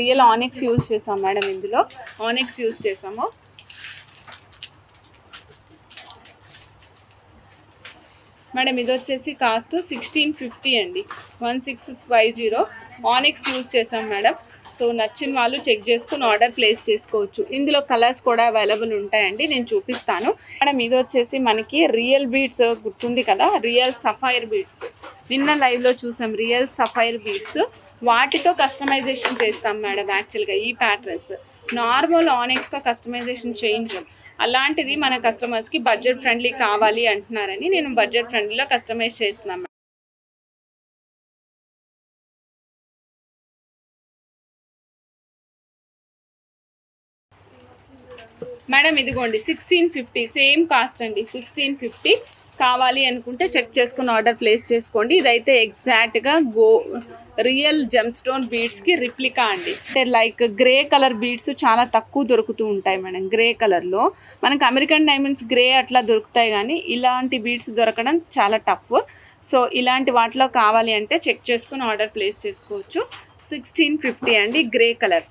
Real onyx use చేసాం madam. ఇందులో onyx use చేసాము. మేడం ఇది వచ్చేసి కాస్ట్ 1650 అండి. 1650 ఆనిక్స్ యూజ్ చేసాం మేడం. సో నచ్చిన వాళ్ళు చెక్ చేసుకుని ఆర్డర్ ప్లేస్ చేసుకోవచ్చు. ఇందులో కలర్స్ కూడా అవైలబుల్ ఉంటాయండి, నేను చూపిస్తాను మేడం. ఇది వచ్చేసి మనకి రియల్ బీడ్స్ గుర్తుంది కదా, రియల్ సఫైర్ బీడ్స్. నిన్న లైవ్లో చూసాం రియల్ సఫైర్ బీడ్స్. వాటితో కస్టమైజేషన్ చేస్తాం మేడం. యాక్చువల్గా ఈ ప్యాటర్న్స్ నార్మల్ ఆనిక్స్తో కస్టమైజేషన్ చేయించాం. అలాంటిది మన కస్టమర్స్కి బడ్జెట్ ఫ్రెండ్లీ కావాలి అంటున్నారని నేను బడ్జెట్ ఫ్రెండ్లీలో కస్టమైజ్ చేస్తున్నాను మేడం. ఇదిగోండి 1650 సేమ్ కాస్ట్ అండి. 1650 కావాలి అనుకుంటే చెక్ చేసుకుని ఆర్డర్ ప్లేస్ చేసుకోండి. ఇదైతే ఎగ్జాక్ట్గా రియల్ జెమ్ స్టోన్ బీడ్స్కి రిప్లికా అండి. అంటే లైక్ గ్రే కలర్ బీడ్స్ చాలా తక్కువ దొరుకుతూ ఉంటాయి మేడం. గ్రే కలర్లో మనకు అమెరికన్ డైమండ్స్ గ్రే అట్లా దొరుకుతాయి, కానీ ఇలాంటి బీడ్స్ దొరకడం చాలా టఫ్. సో ఇలాంటి వాటిలో కావాలి అంటే చెక్ చేసుకుని ఆర్డర్ ప్లేస్ చేసుకోవచ్చు. 1650 అండి, గ్రే కలర్.